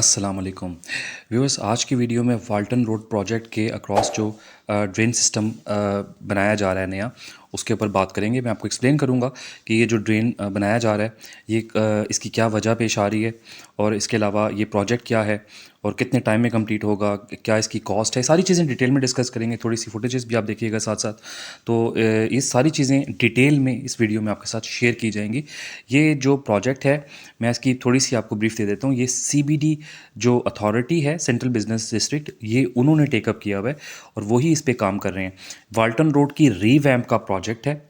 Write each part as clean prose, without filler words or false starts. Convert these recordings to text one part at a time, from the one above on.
अस्सलाम वालेकुम व्यूअर्स। आज की वीडियो में वाल्टन रोड प्रोजेक्ट के अक्रॉस जो ड्रेन सिस्टम बनाया जा रहा है नया, उसके ऊपर बात करेंगे। मैं आपको एक्सप्लेन करूंगा कि ये जो ड्रेन बनाया जा रहा है ये इसकी क्या वजह पेश आ रही है और इसके अलावा ये प्रोजेक्ट क्या है और कितने टाइम में कंप्लीट होगा, क्या इसकी कॉस्ट है, सारी चीज़ें डिटेल में डिस्कस करेंगे। थोड़ी सी फुटेजेस भी आप देखिएगा साथ साथ। तो ये सारी चीज़ें डिटेल में इस वीडियो में आपके साथ शेयर की जाएंगी। ये जो प्रोजेक्ट है मैं इसकी थोड़ी सी आपको ब्रीफ दे देता हूँ। ये CBD जो अथॉरिटी है, सेंट्रल बिजनेस डिस्ट्रिक्ट, ये उन्होंने टेकअप किया हुआ है और वही इस पे काम कर रहे हैं। वाल्टन रोड की रीवैम्प का प्रोजेक्ट है।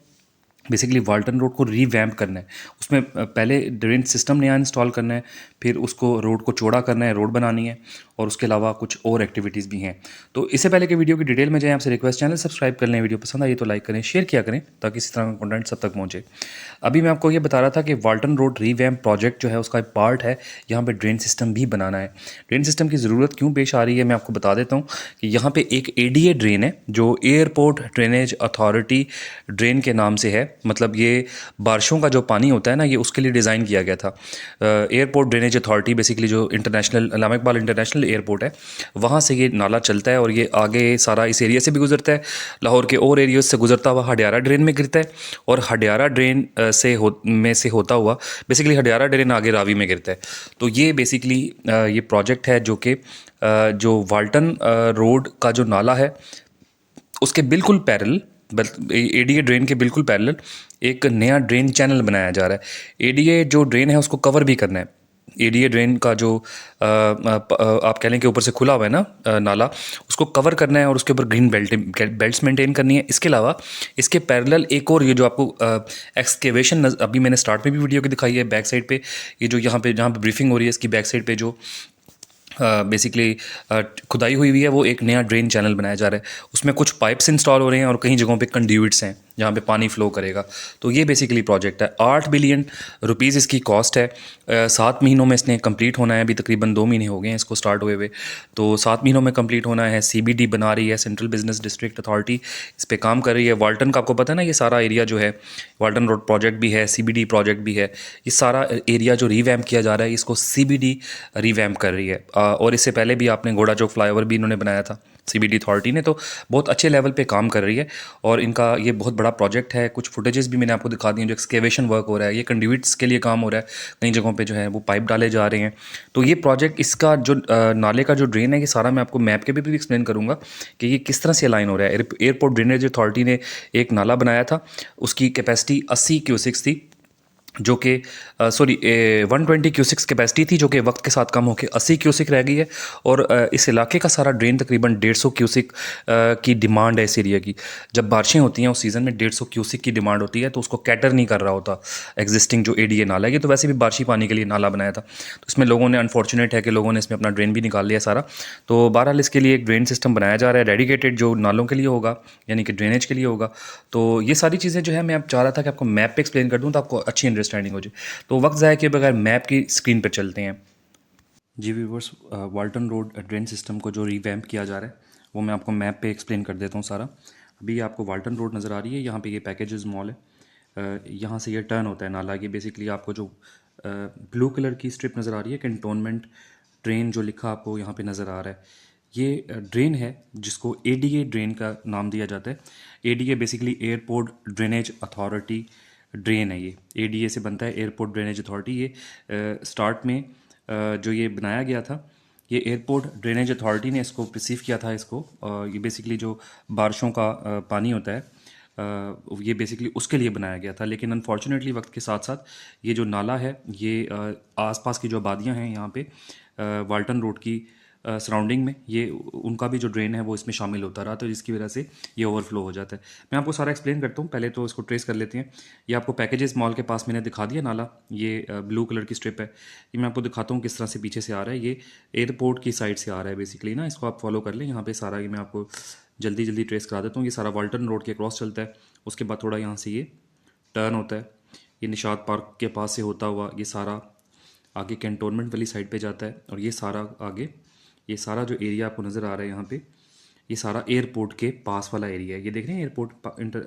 बेसिकली वाल्टन रोड को रीवैम्प करना है, उसमें पहले ड्रेन सिस्टम नया इंस्टॉल करना है, फिर उसको रोड को चौड़ा करना है, रोड बनानी है, और उसके अलावा कुछ और एक्टिविटीज़ भी हैं। तो इससे पहले कि वीडियो की डिटेल में जाएं, आपसे रिक्वेस्ट, चैनल सब्सक्राइब कर लें, वीडियो पसंद आई तो लाइक करें, शेयर किया करें ताकि इसी तरह का कंटेंट सब तक पहुंचे। अभी मैं आपको ये बता रहा था कि वाल्टन रोड रीवैम्प प्रोजेक्ट जो है उसका एक पार्ट है, यहाँ पे ड्रेन सिस्टम भी बनाना है। ड्रेन सिस्टम की ज़रूरत क्यों पेश आ रही है मैं आपको बता देता हूँ कि यहाँ पे एक ADA ड्रेन है जो एयरपोर्ट ड्रेनेज अथॉरिटी ड्रेन के नाम से है। मतलब ये बारिशों का जो पानी होता है ना, ये उसके लिए डिज़ाइन किया गया था। एयरपोर्ट ड्रेनेज अथॉरिटी बेसिकली जो इंटरनेशनल अल्लामा इकबाल इंटरनेशनल एयरपोर्ट है, वहाँ से ये नाला चलता है और ये आगे सारा इस एरिया से भी गुजरता है, लाहौर के और एरिया से गुजरता हुआ हडियारा ड्रेन में गिरता है, और हडियारा ड्रेन से होता हुआ बेसिकली हडियारा ड्रेन आगे रावी में गिरता है। तो ये बेसिकली ये प्रोजेक्ट है जो कि जो वाल्टन रोड का जो नाला है उसके बिल्कुल पैरेलल, ADA ड्रेन के बिल्कुल पैरेलल एक नया ड्रेन चैनल बनाया जा रहा है। ADA जो ड्रेन है उसको कवर भी करना है। ADA ड्रेन का जो आप कह लें कि ऊपर से खुला हुआ है ना नाला, उसको कवर करना है और उसके ऊपर ग्रीन बेल्ट्स मेंटेन करनी है। इसके अलावा इसके पैरेलल एक और ये जो आपको एक्सकेवेशन अभी मैंने स्टार्ट में भी वीडियो की दिखाई है, बैक साइड पे ये जो यहाँ पे जहाँ पे ब्रीफिंग हो रही है, इसकी बैक साइड पे जो बेसिकली खुदाई हुई है, वो एक नया ड्रेन चैनल बनाया जा रहा है। उसमें कुछ पाइप्स इंस्टॉल हो रहे हैं और कई जगहों पे कंड्यूइट्स हैं जहाँ पे पानी फ्लो करेगा। तो ये बेसिकली प्रोजेक्ट है। 8 बिलियन रुपीज़ इसकी कॉस्ट है। 7 महीनों में इसने कंप्लीट होना है। अभी तकरीबन 2 महीने हो गए हैं इसको स्टार्ट हुए हुए, तो 7 महीनों में कंप्लीट होना है। CBD बना रही है, सेंट्रल बिजनेस डिस्ट्रिक्ट अथॉरिटी इस पर काम कर रही है। वाल्टन का आपको पता है ना, ये सारा एरिया जो है, वाल्टन रोड प्रोजेक्ट भी है, CBD प्रोजेक्ट भी है। ये सारा एरिया जो रीवैम्प किया जा रहा है, इसको CBD रीवैम्प कर रही है। और इससे पहले भी आपने घोड़ा चौक फ्लाईओवर भी इन्होंने बनाया था CBD अथॉरिटी ने। तो बहुत अच्छे लेवल पे काम कर रही है और इनका ये बहुत बड़ा प्रोजेक्ट है। कुछ फुटेजेस भी मैंने आपको दिखा दी हैं, जो एक्सकेवेशन वर्क हो रहा है, ये कंड्यूइट्स के लिए काम हो रहा है, कई जगहों पे जो है वो पाइप डाले जा रहे हैं। तो ये प्रोजेक्ट, इसका जो नाले का जो ड्रेन है, ये सारा मैं आपको मैप के भी एक्सप्लेन करूँगा कि ये किस तरह से अलाइन हो रहा है। एयरपोर्ट ड्रेनेज अथॉरिटी ने एक नाला बनाया था, उसकी कैपेसिटी 80 क्यूसिक्स थी, जो कि 120 क्यूसिक्स कैपेसिटी थी, जो कि वक्त के साथ कम होकर 80 क्यूसिक रह गई है। और इस इलाके का सारा ड्रेन तकरीबन 150 क्यूसिक की डिमांड है इस एरिया की। जब बारिशें होती हैं उस सीज़न में 150 क्यूसिक की डिमांड होती है, तो उसको कैटर नहीं कर रहा होता एग्जिस्टिंग जो ADA नाला है। ये तो वैसे भी बारिशी पानी के लिए नाला बनाया था, तो इसमें लोगों ने, अनफॉर्चुनेट है कि लोगों ने इसमें अपना ड्रेन भी निकाल लिया सारा। तो बहरहाल इसके लिए एक ड्रेन सिस्टम बनाया जा रहा है डेडिकेटेड, जो नालों के लिए होगा, यानी कि ड्रेनेज के लिए होगा। तो ये सारी चीज़ें जो है मैं अब चाह रहा था कि आपको मैप पे एक्सप्लेन कर दूँ तो आपको अच्छी अंडरस्टैंडिंग हो जाए। तो वक्त ज़ाया किए बगैर मैप की स्क्रीन पर चलते हैं। जी viewers, Walton road drain system को जो रीवैम्प किया जा रहा है वो मैं आपको मैप पे एक्सप्लेन कर देता हूँ सारा। अभी आपको वाल्टन रोड नज़र आ रही है, यहाँ पे ये पैकेजेस मॉल है, यहाँ से ये टर्न होता है नाला। ये बेसिकली आपको जो ब्लू कलर की स्ट्रिप नज़र आ रही है, कैंटोनमेंट ड्रेन जो लिखा आपको यहाँ पे नज़र आ रहा है, ये ड्रेन है जिसको ADA ड्रेन का नाम दिया जाता है। ADA basically airport drainage authority drain है। ये ADA से बनता है, एयरपोर्ट ड्रेनेज अथॉरिटी। ये स्टार्ट में जो ये बनाया गया था, ये एयरपोर्ट ड्रेनेज अथॉरिटी ने इसको रिसीव किया था इसको। ये बेसिकली जो बारिशों का पानी होता है, ये बेसिकली उसके लिए बनाया गया था। लेकिन अनफॉर्चुनेटली वक्त के साथ साथ ये जो नाला है, ये आसपास की जो आबादियाँ हैं यहाँ पे वाल्टन रोड की सराउंडिंग में, ये उनका भी जो ड्रेन है वो इसमें शामिल होता रहा, तो जिसकी वजह से ये ओवरफ्लो हो जाता है। मैं आपको सारा एक्सप्लेन करता हूँ, पहले तो इसको ट्रेस कर लेते हैं। ये आपको पैकेजेस मॉल के पास मैंने दिखा दिया नाला, ये ब्लू कलर की स्ट्रिप है। ये मैं आपको दिखाता हूँ किस तरह से पीछे से आ रहा है। ये एयरपोर्ट की साइड से आ रहा है बेसिकली ना, इसको आप फॉलो कर लें। यहाँ पे सारा ये मैं आपको जल्दी जल्दी ट्रेस करा देता हूँ। ये सारा वाल्टन रोड के क्रॉस चलता है, उसके बाद थोड़ा यहाँ से ये टर्न होता है, ये निशात पार्क के पास से होता हुआ ये सारा आगे कैंटोनमेंट वाली साइड पे जाता है। और ये सारा आगे, ये सारा जो एरिया आपको नज़र आ रहा है यहाँ पे, ये सारा एयरपोर्ट के पास वाला एरिया है। ये देख रहे हैं एयरपोर्ट,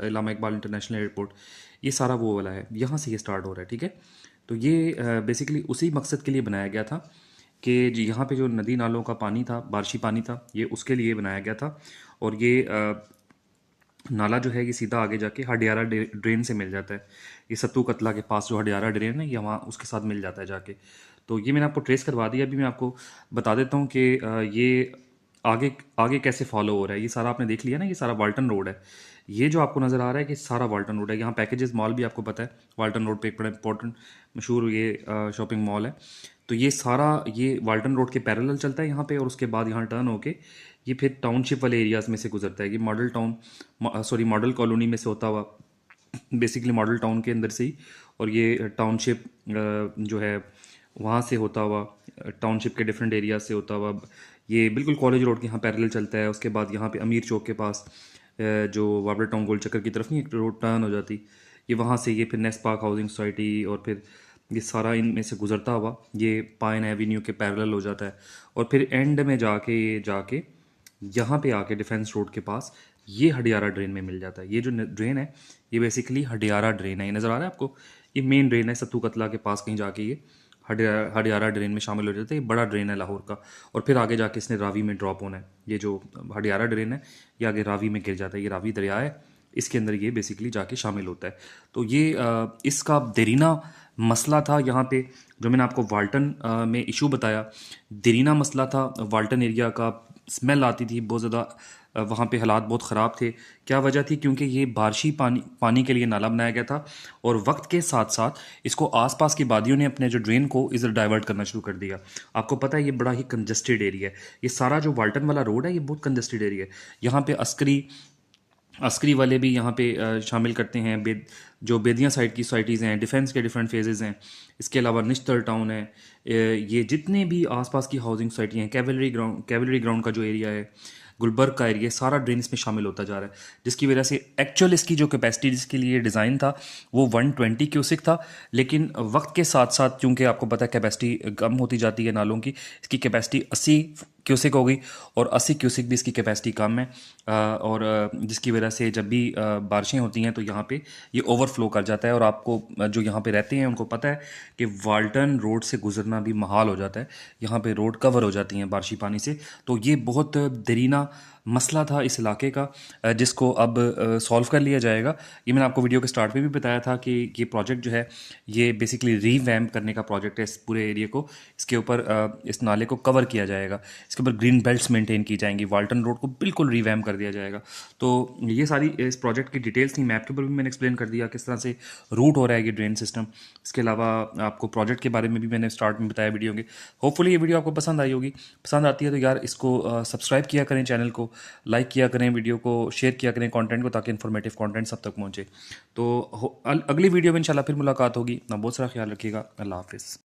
अल्लामा इकबाल इंटरनेशनल एयरपोर्ट, ये सारा वो वाला है, यहाँ से ये स्टार्ट हो रहा है। ठीक है, तो ये बेसिकली उसी मकसद के लिए बनाया गया था कि यहाँ पे जो नदी नालों का पानी था, बारिशी पानी था, ये उसके लिए बनाया गया था। और ये नाला जो है ये सीधा आगे जाके हडियारा ड्रेन से मिल जाता है। ये सत्तू कतला के पास जो हडियारा ड्रेन है ये वहाँ उसके साथ मिल जाता है जाके। तो ये मैंने आपको ट्रेस करवा दिया। अभी मैं आपको बता देता हूँ कि ये आगे आगे कैसे फॉलो हो रहा है। ये सारा आपने देख लिया ना, ये सारा वाल्टन रोड है। ये जो आपको नज़र आ रहा है कि सारा वाल्टन रोड है। यहाँ पैकेजेस मॉल भी आपको पता है, वाल्टन रोड पे एक बड़ा इंपॉर्टेंट मशहूर ये शॉपिंग मॉल है। तो ये सारा ये वाल्टन रोड के पैरेलल चलता है यहाँ पे, और उसके बाद यहाँ टर्न होके ये फिर टाउनशिप वाले एरियाज़ में से गुजरता है। ये model town sorry model colony में से होता हुआ बेसिकली मॉडल टाउन के अंदर से ही, और ये टाउनशिप जो है वहाँ से होता हुआ, टाउनशिप के डिफरेंट एरिया से होता हुआ ये बिल्कुल कॉलेज रोड के यहाँ पैरेलल चलता है। उसके बाद यहाँ पे अमीर चौक के पास जो वाबड़ा टाउन गोल चक्कर की तरफ नहीं एक रोड टर्न हो जाती, ये वहाँ से ये फिर नेस्ट पार्क हाउसिंग सोसाइटी और फिर ये सारा इनमें से गुजरता हुआ ये पाइन एवेन्यू के पैरेलल हो जाता है। और फिर एंड में जाके ये जाके यहाँ पे आके डिफेंस रोड के पास ये हडियारा ड्रेन में मिल जाता है। ये जो ड्रेन है ये बेसिकली हडियारा ड्रेन है। ये नज़र आ रहा है आपको, ये मेन ड्रेन है सत्तू कतला के पास कहीं जाके ये हडियारा ड्रेन में शामिल हो जाता है। ये बड़ा ड्रेन है लाहौर का, और फिर आगे जाके इसने रावी में ड्रॉप होना है। ये जो हडियारा ड्रेन है ये आगे रावी में गिर जाता है। ये रावी दरिया है, इसके अंदर ये बेसिकली जाके शामिल होता है। तो ये इसका देरीना मसला था यहाँ पे, जो मैंने आपको वाल्टन में इशू बताया, देरीना मसला था। वाल्टन एरिया का स्मेल आती थी बहुत ज़्यादा, वहाँ पे हालात बहुत ख़राब थे। क्या वजह थी? क्योंकि ये बारिशी पानी के लिए नाला बनाया गया था, और वक्त के साथ साथ इसको आसपास की वादियों ने अपने जो ड्रेन को इधर डाइवर्ट करना शुरू कर दिया। आपको पता है ये बड़ा ही कंजस्टेड एरिया है। ये सारा जो वाल्टन वाला रोड है ये बहुत कंजस्टेड एरिया है। यहाँ पे अस्करी वाले भी यहाँ पे शामिल करते हैं। जो बेदिया साइड की सोसाइटीज़ हैं, डिफेंस के डिफरेंट फेजेज़ हैं। इसके अलावा निश्तर टाउन है। ये जितने भी आसपास की हाउसिंग सोसाइटी हैं, कैवलरी ग्राउंड का जो एरिया है, गुलबर्ग का एरिया, सारा ड्रेन इसमें शामिल होता जा रहा है। जिसकी वजह से एक्चुअल इसकी जो कैपेसिटी जिसके लिए डिज़ाइन था वो 120 क्यूसिक था, लेकिन वक्त के साथ साथ चूँकि आपको पता है कैपेसिटी कम होती जाती है नालों की, इसकी कैपेसिटी 80 क्यूसिक हो गई, और 80 क्यूसिक भी इसकी कैपेसिटी कम है। और जिसकी वजह से जब भी बारिशें होती हैं तो यहाँ पे ये ओवरफ्लो कर जाता है। और आपको जो यहाँ पे रहते हैं उनको पता है कि वाल्टन रोड से गुजरना भी महाल हो जाता है। यहाँ पे रोड कवर हो जाती हैं बारिशी पानी से। तो ये बहुत दरीना मसला था इस इलाके का, जिसको अब सॉल्व कर लिया जाएगा। ये मैंने आपको वीडियो के स्टार्ट में भी बताया था कि ये प्रोजेक्ट जो है ये बेसिकली रीवैम्प करने का प्रोजेक्ट है इस पूरे एरिया को। इसके ऊपर इस नाले को कवर किया जाएगा, इसके ऊपर ग्रीन बेल्ट्स मेंटेन की जाएंगी, वाल्टन रोड को बिल्कुल रीवैम्प कर दिया जाएगा। तो ये सारी इस प्रोजेक्ट की डिटेल्स थी। मैप के ऊपर भी मैंने एक्सप्लेन कर दिया किस तरह से रूट हो रहा है ये ड्रेन सिस्टम। इसके अलावा आपको प्रोजेक्ट के बारे में भी मैंने स्टार्ट में बताया वीडियो के। होपफुली ये वीडियो आपको पसंद आई होगी। पसंद आती है तो यार इसको सब्सक्राइब किया करें, चैनल को लाइक किया करें, वीडियो को शेयर किया करें कंटेंट को, ताकि इन्फॉर्मेटिव कंटेंट सब तक पहुंचे। तो अगली वीडियो में इंशाल्लाह फिर मुलाकात होगी। अपना बहुत सारा ख्याल रखिएगा। अल्लाह हाफिज़।